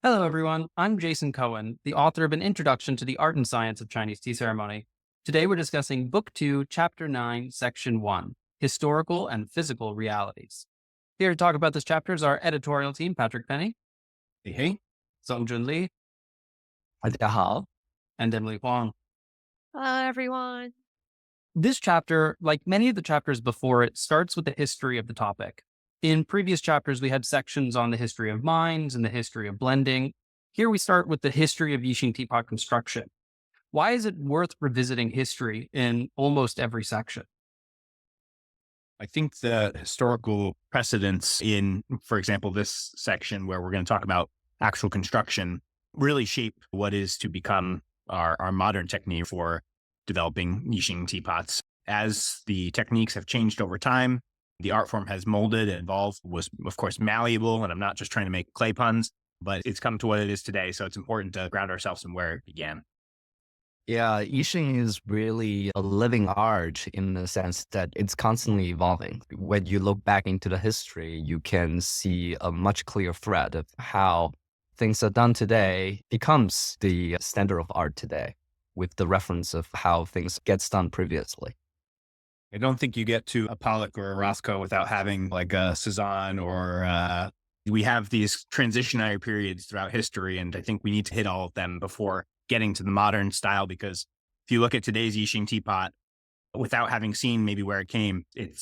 Hello, everyone. I'm Jason Cohen, the author of An Introduction to the Art and Science of Chinese Tea Ceremony. Today, we're discussing Book 2, Chapter 9, Section 1, Historical and Physical Realities. Here to talk about this chapter is our editorial team, Patrick Penny, Hey, hey. Zongjun Li, 大家好。and Emily Huang. Hello, everyone. This chapter, like many of the chapters before it, starts with the history of the topic. In previous chapters, we had sections on the history of mines and the history of blending. Here we start with the history of Yixing teapot construction. Why is it worth revisiting history in almost every section? I think the historical precedents in, for example, this section where we're going to talk about actual construction really shape what is to become our modern technique for developing Yixing teapots. As the techniques have changed over time, the art form has molded and evolved, was, of course, malleable. And I'm not just trying to make clay puns, but it's come to what it is today. So it's important to ground ourselves in where it began. Yeah, Yixing is really a living art in the sense that it's constantly evolving. When you look back into the history, you can see a much clearer thread of how things are done today becomes the standard of art today, with the reference of how things gets done previously. I don't think you get to a Pollock or a Rothko without having like a Cezanne or we have these transitionary periods throughout history. And I think we need to hit all of them before getting to the modern style, because if you look at today's Yixing teapot, without having seen maybe where it came, it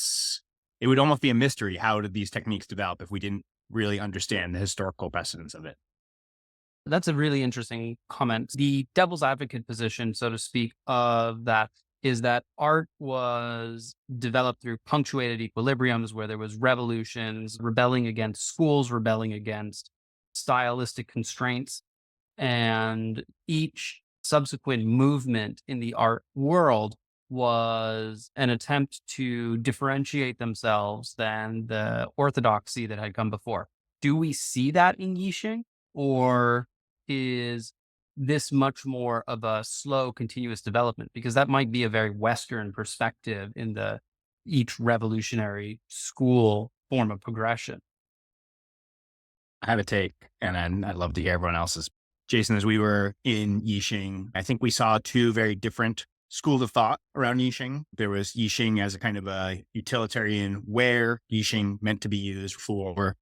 would almost be a mystery. How did these techniques develop if we didn't really understand the historical precedence of it? That's a really interesting comment. The devil's advocate position, so to speak, of that is that art was developed through punctuated equilibriums where there was revolutions, rebelling against schools, rebelling against stylistic constraints. And each subsequent movement in the art world was an attempt to differentiate themselves than the orthodoxy that had come before. Do we see that in Yixing, or is this much more of a slow, continuous development? Because that might be a very Western perspective in the each revolutionary school form of progression. I have a take, and I'd love to hear everyone else's. Jason, as we were in Yixing, I think we saw two very different schools of thought around Yixing. There was Yixing as a kind of a utilitarian where Yixing meant to be used for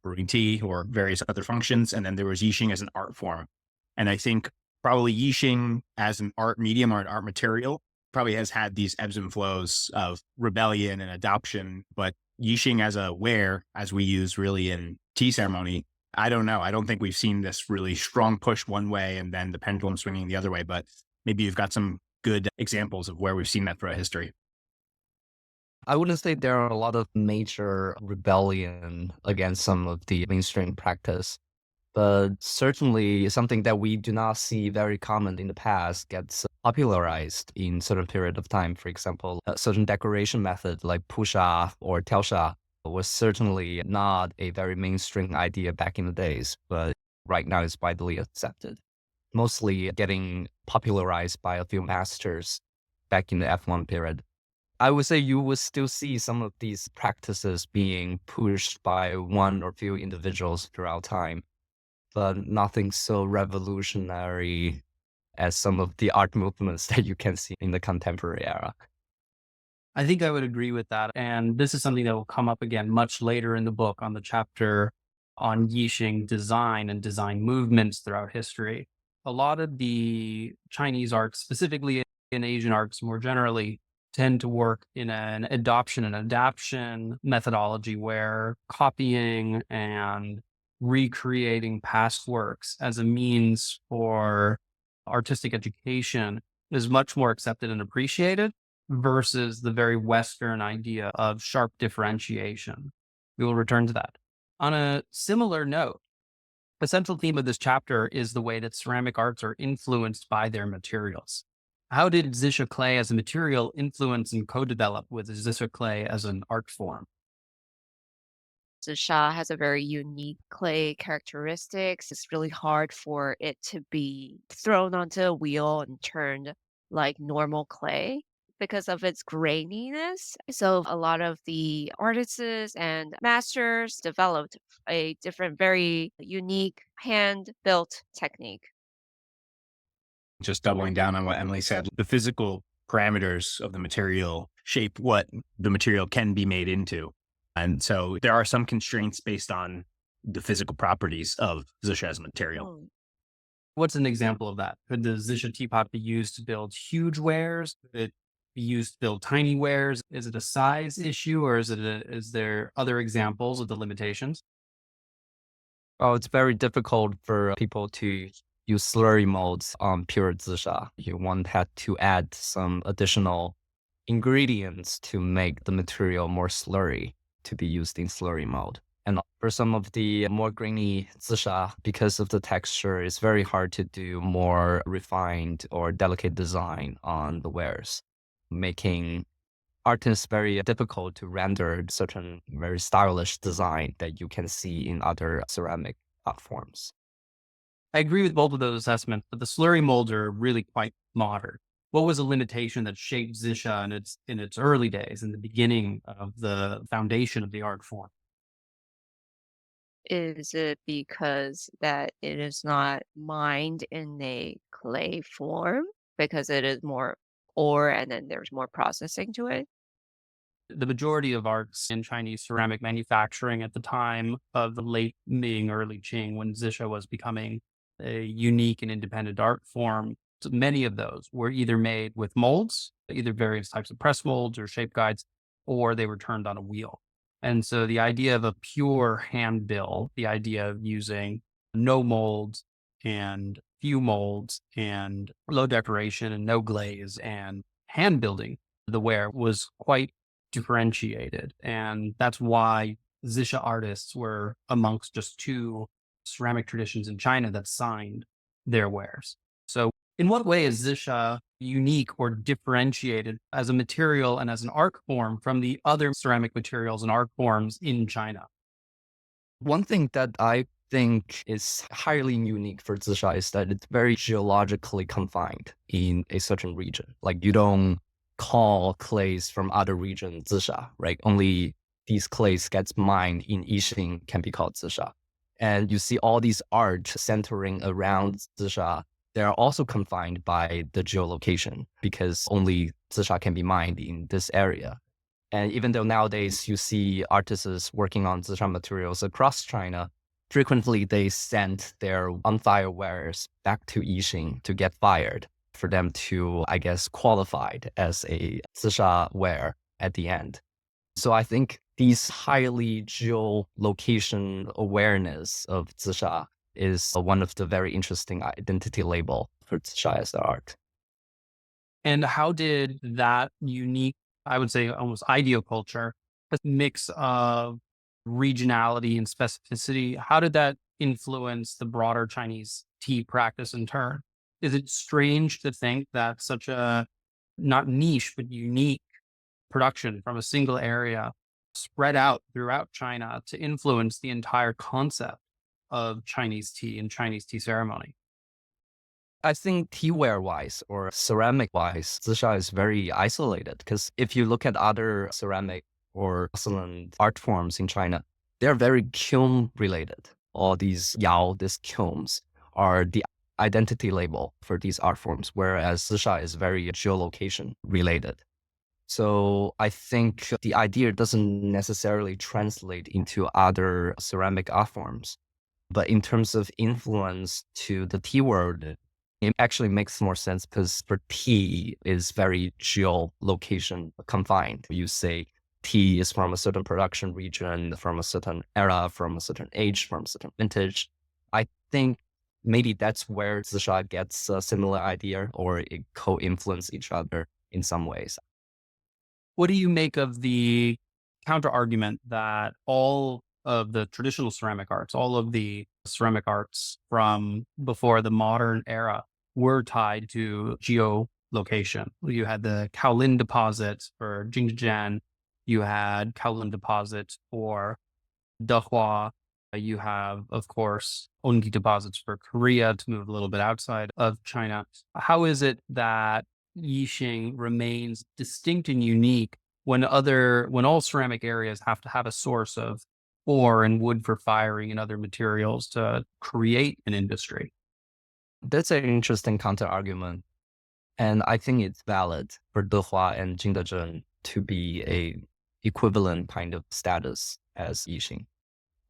brewing tea or various other functions. And then there was Yixing as an art form. And I think probably Yixing as an art medium or an art material probably has had these ebbs and flows of rebellion and adoption. But Yixing as a ware, as we use really in tea ceremony, I don't know. I don't think we've seen this really strong push one way and then the pendulum swinging the other way, but maybe you've got some good examples of where we've seen that throughout history. I wouldn't say there are a lot of major rebellion against some of the mainstream practice, but certainly something that we do not see very common in the past gets popularized in certain period of time. For example, a certain decoration method like pusha or taosha was certainly not a very mainstream idea back in the days, but right now it's widely accepted. Mostly getting popularized by a few masters back in the F1 period. I would say you would still see some of these practices being pushed by one or few individuals throughout time, but nothing so revolutionary as some of the art movements that you can see in the contemporary era. I think I would agree with that. And this is something that will come up again much later in the book on the chapter on Yixing design and design movements throughout history. A lot of the Chinese arts, specifically in Asian arts more generally, tend to work in an adoption and adaptation methodology where copying and recreating past works as a means for artistic education is much more accepted and appreciated versus the very Western idea of sharp differentiation. We will return to that. On a similar note, the central theme of this chapter is the way that ceramic arts are influenced by their materials. How did Zisha clay as a material influence and co-develop with Zisha clay as an art form? Zisha has a very unique clay characteristics. It's really hard for it to be thrown onto a wheel and turned like normal clay. because of its graininess. So a lot of the artists and masters developed a different, very unique hand-built technique. Just doubling down on what Emily said, the physical parameters of the material shape what the material can be made into. And so there are some constraints based on the physical properties of Zisha as a material. Mm. What's an example of that? Could the Zisha teapot be used to build huge wares? Could it be used to build tiny wares? Is it a size issue, or is there other examples of the limitations? Oh, it's very difficult for people to use slurry molds on pure Zisha. You want had to add some additional ingredients to make the material more slurry to be used in slurry mode. And for some of the more grainy Zisha, because of the texture, it's very hard to do more refined or delicate design on the wares, making artists very difficult to render certain very stylish design that you can see in other ceramic art forms. I agree with both of those assessments, but the slurry molds are really quite modern. What was a limitation that shaped Zisha in its early days, in the beginning of the foundation of the art form? Is it because that it is not mined in a clay form because it is more ore and then there's more processing to it? The majority of arts in Chinese ceramic manufacturing at the time of the late Ming, early Qing, when Zisha was becoming a unique and independent art form, so many of those were either made with molds, either various types of press molds or shape guides, or they were turned on a wheel. And so the idea of a pure hand build, the idea of using no molds and few molds and low decoration and no glaze and hand building the ware was quite differentiated. And that's why Zisha artists were amongst just two ceramic traditions in China that signed their wares. So, in what way is Zisha unique or differentiated as a material and as an art form from the other ceramic materials and art forms in China? One thing that I think is highly unique for Zisha is that it's very geologically confined in a certain region. Like you don't call clays from other regions Zisha, right? Only these clays gets mined in Yixing can be called Zisha. And you see all these art centering around Zisha. They are also confined by the geolocation because only Zisha can be mined in this area. And even though nowadays you see artists working on Zisha materials across China, frequently they send their unfired wares back to Yixing to get fired for them to, I guess, qualified as a Zisha ware at the end. So I think these highly geolocation awareness of Zisha is one of the very interesting identity label for Zisha as the art. And how did that unique, I would say almost ideoculture, this mix of regionality and specificity, how did that influence the broader Chinese tea practice in turn? Is it strange to think that such a not niche, but unique production from a single area spread out throughout China to influence the entire concept of Chinese tea and Chinese tea ceremony? I think teaware wise or ceramic wise, Zisha is very isolated because if you look at other ceramic or porcelain art forms in China, they're very kiln related. All these yao, these kilns are the identity label for these art forms, whereas Zisha is very geolocation related. So I think the idea doesn't necessarily translate into other ceramic art forms. But in terms of influence to the tea world, it actually makes more sense because for tea is very geolocation confined. You say tea is from a certain production region, from a certain era, from a certain age, from a certain vintage. I think maybe that's where Zisha gets a similar idea or it co-influence each other in some ways. What do you make of the counter argument that all of the traditional ceramic arts, all of the ceramic arts from before the modern era were tied to geolocation? You had the Kaolin deposits for Jingzhen, you had Kaolin deposits for Dehua, you have, of course, Ongi deposits for Korea to move a little bit outside of China. How is it that Yixing remains distinct and unique when all ceramic areas have to have a source of ore and wood for firing and other materials to create an industry. That's an interesting counter argument. And I think it's valid for Dehua and Jingdezhen to be a equivalent kind of status as Yixing.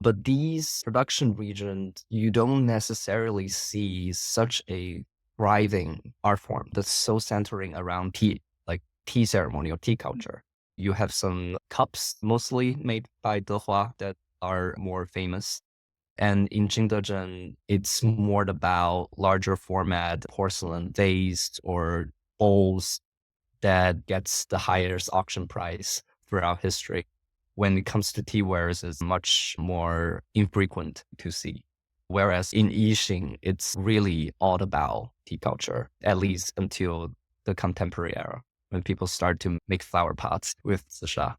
But these production regions, you don't necessarily see such a thriving art form that's so centering around tea, like tea ceremony or tea culture. You have some cups mostly made by Dehua that are more famous. And in Jingdezhen, it's more about larger format porcelain vase or bowls that gets the highest auction price throughout history. When it comes to teawares, it's much more infrequent to see. Whereas in Yixing, it's really all about tea culture, at least until the contemporary era, when people start to make flower pots with Zisha.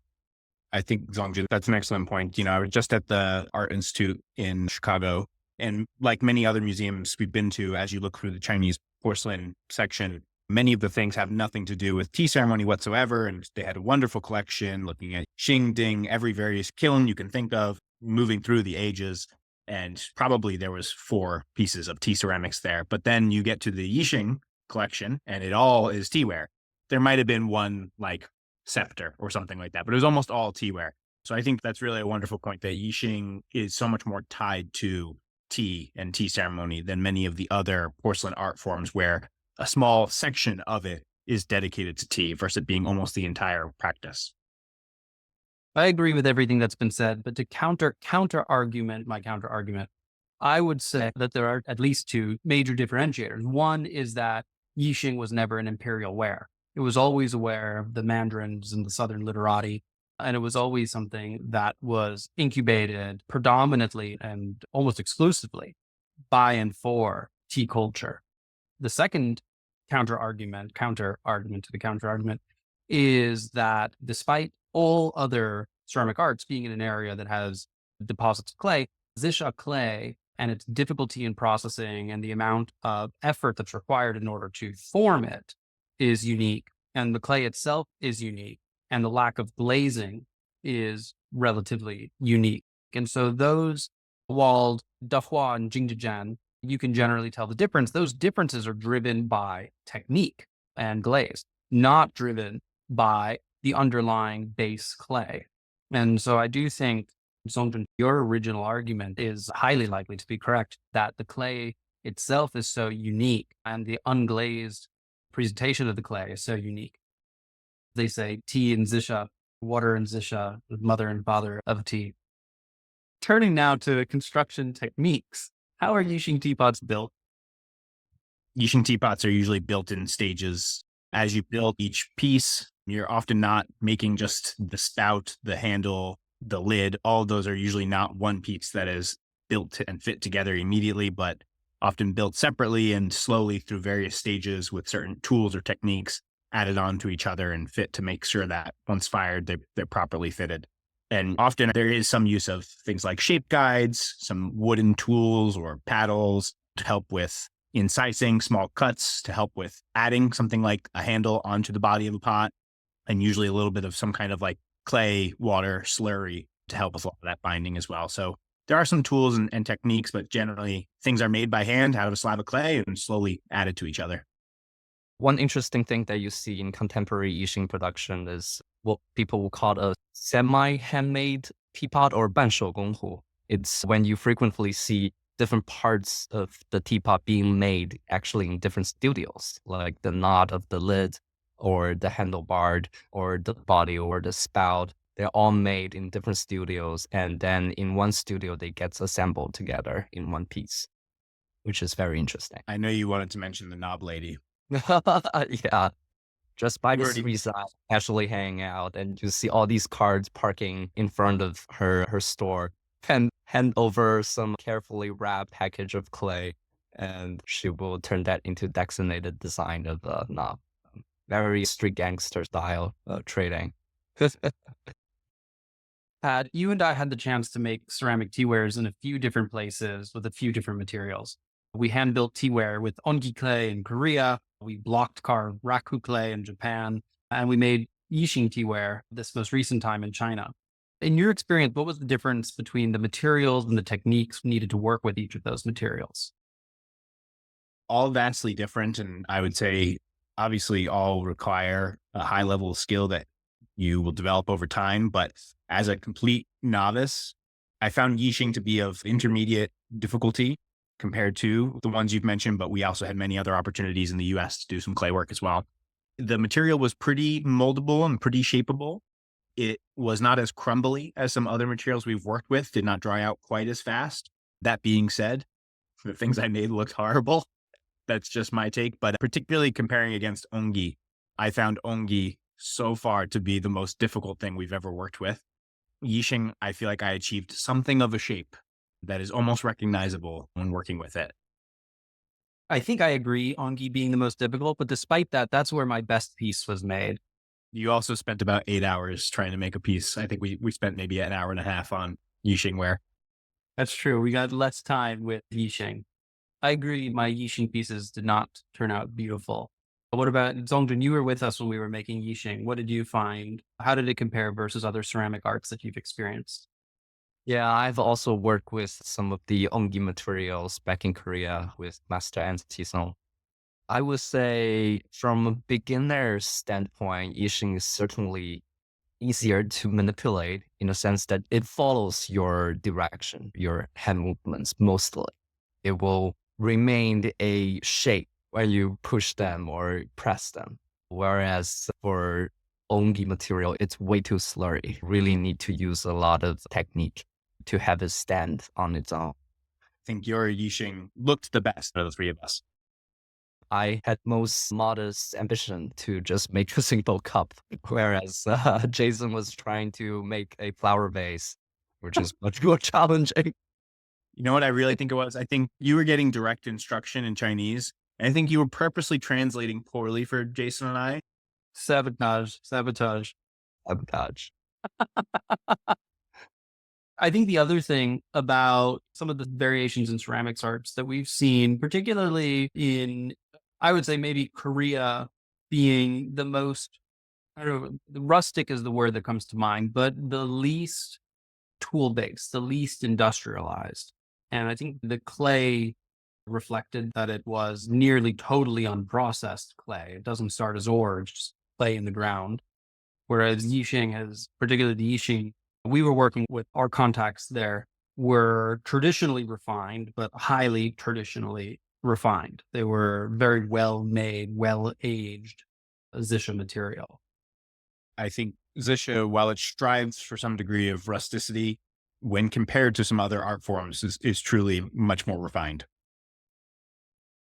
I think Zongjun, that's an excellent point. I was just at the Art Institute in Chicago, and like many other museums we've been to, as you look through the Chinese porcelain section, many of the things have nothing to do with tea ceremony whatsoever. And they had a wonderful collection looking at Xingding, every various kiln you can think of, moving through the ages. And probably there was 4 pieces of tea ceramics there. But then you get to the Yixing collection and it all is teaware. There might have been one like scepter or something like that, but it was almost all teaware. So I think that's really a wonderful point that Yixing is so much more tied to tea and tea ceremony than many of the other porcelain art forms where a small section of it is dedicated to tea versus it being almost the entire practice. I agree with everything that's been said, but to counter argument, I would say that there are at least 2 major differentiators. One is that Yixing was never an imperial ware. It was always aware of the mandarins and the southern literati, and it was always something that was incubated predominantly and almost exclusively by and for tea culture. The second counter argument to the counter argument is that despite all other ceramic arts being in an area that has deposits of clay, Zisha clay and its difficulty in processing and the amount of effort that's required in order to form it is unique. And the clay itself is unique. And the lack of glazing is relatively unique. And so while Dehua and Jingdezhen, you can generally tell the difference. Those differences are driven by technique and glaze, not driven by the underlying base clay. And so I do think, Zongjun, your original argument is highly likely to be correct, that the clay itself is so unique and the unglazed presentation of the clay is so unique. They say tea and Zisha, water and Zisha, the mother and father of tea. Turning now to construction techniques. How are Yixing teapots built? Yixing teapots are usually built in stages. As you build each piece, you're often not making just the spout, the handle, the lid. All of those are usually not one piece that is built and fit together immediately, but often built separately and slowly through various stages with certain tools or techniques added on to each other and fit to make sure that once fired, they're properly fitted. And often there is some use of things like shape guides, some wooden tools or paddles to help with incising, small cuts to help with adding something like a handle onto the body of a pot, and usually a little bit of some kind of like clay, water, slurry to help with all of that binding as well. So there are some tools and techniques, but generally things are made by hand out of a slab of clay and slowly added to each other. One interesting thing that you see in contemporary Yixing production is what people will call a semi-handmade teapot or 半手工壶. It's when you frequently see different parts of the teapot being made actually in different studios, like the knot of the lid or the handlebar or the body or the spout. They're all made in different studios. And then in one studio, they get assembled together in one piece, which is very interesting. I know you wanted to mention the knob lady. Yeah. Just by the Already- street side, actually hanging out, and you see all these cars parking in front of her store, and hand over some carefully wrapped package of clay, and she will turn that into designated design of the knob. Very street gangster style trading. Pat, you and I had the chance to make ceramic teawares in a few different places with a few different materials. We hand built teaware with ongi clay in Korea. We blocked carved raku clay in Japan, and we made Yixing teaware this most recent time in China. In your experience, what was the difference between the materials and the techniques needed to work with each of those materials? All vastly different. And I would say, obviously, all require a high level of skill that you will develop over time. But as a complete novice, I found Yixing to be of intermediate difficulty compared to the ones you've mentioned. But we also had many other opportunities in the US to do some clay work as well. The material was pretty moldable and pretty shapeable. It was not as crumbly as some other materials we've worked with, did not dry out quite as fast. That being said, the things I made looked horrible. That's just my take. But particularly comparing against ongi, I found ongi so far to be the most difficult thing we've ever worked with. Yixing, I feel like I achieved something of a shape that is almost recognizable when working with it. I think I agree, ongi being the most difficult, but despite that, that's where my best piece was made. You also spent about 8 hours trying to make a piece. I think we spent maybe an hour and a half on Yixing ware. That's true. We got less time with Yixing. I agree, my Yixing pieces did not turn out beautiful. But what about Zongjun? You were with us when we were making Yixing. What did you find? How did it compare versus other ceramic arts that you've experienced? Yeah, I've also worked with some of the ongi materials back in Korea with Master Entity Song. I would say from a beginner standpoint, Yixing is certainly easier to manipulate in a sense that it follows your direction, your hand movements mostly. It will remain a shape when you push them or press them. Whereas for ongi material, it's way too slurry. Really need to use a lot of technique to have it stand on its own. I think your Yixing looked the best out of the three of us. I had most modest ambition to just make a simple cup, whereas Jason was trying to make a flower vase, which is much more challenging. You know what I really think it was? I think you were getting direct instruction in Chinese. And I think you were purposely translating poorly for Jason and I. Sabotage. Sabotage. I think the other thing about some of the variations in ceramics arts that we've seen, particularly in, I would say maybe Korea being the most, I don't know, the rustic is the word that comes to mind, but the least tool-based, the least industrialized. And I think the clay reflected that it was nearly totally unprocessed clay. It doesn't start as ore, it's just clay in the ground. Whereas Yixing has, particularly the Yixing, we were working with our contacts there, were traditionally refined, but highly traditionally refined. They were very well made, well aged Zisha material. I think Zisha, while it strives for some degree of rusticity, when compared to some other art forms, is truly much more refined.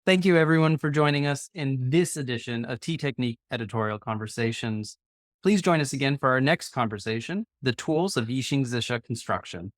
Thank you, everyone, for joining us in this edition of Tea Technique Editorial Conversations. Please join us again for our next conversation, The Tools of Yixing Zisha Construction.